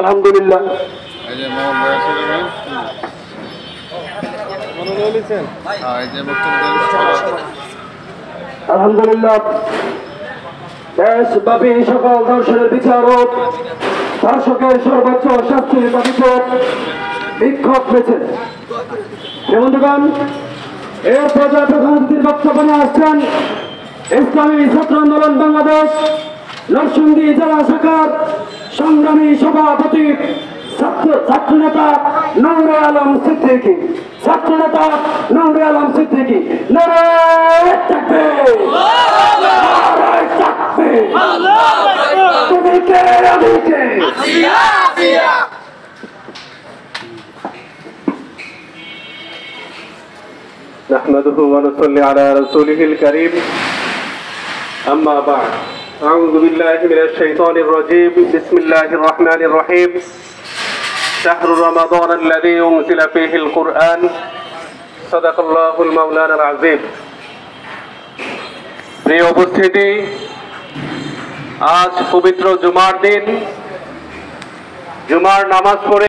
আলহামদুলিল্লাহ। আলহামদুলিল্লাহ দেশব্যাপী সকল দর্শনের বিচারক শাসকের সর্বোচ্চ শাস্তির দাবিতে বিক্ষোভ হয়েছে। বন্ধুগণ, এর পর্যায়ে প্রধানমন্ত্রীর বক্তব্য নিয়ে আসছেন ইসলামী ছাত্র আন্দোলন বাংলাদেশ নরসিংদী জেলা শাখার সংগ্রামী সভাপতি ছাত্রনেতা নূরে আলম সিদ্দিকী। ছাত্রনেতা নূরে আলম সিদ্দিকী। নারায়ে তাকবীর, নারায়ে তাকবীর, তুমি কে আমি কে? نحمده ونصلي على رسوله الكريم أما بعد أعوذ بالله من الشيطان الرجيم بسم الله الرحمن الرحيم شهر رمضان الذي أنزل فيه القرآن صدق الله المولانا العظيم প্রিয় উপস্থিতি, আজ পবিত্র জুমার দিন। জুমার নামাজ পড়ে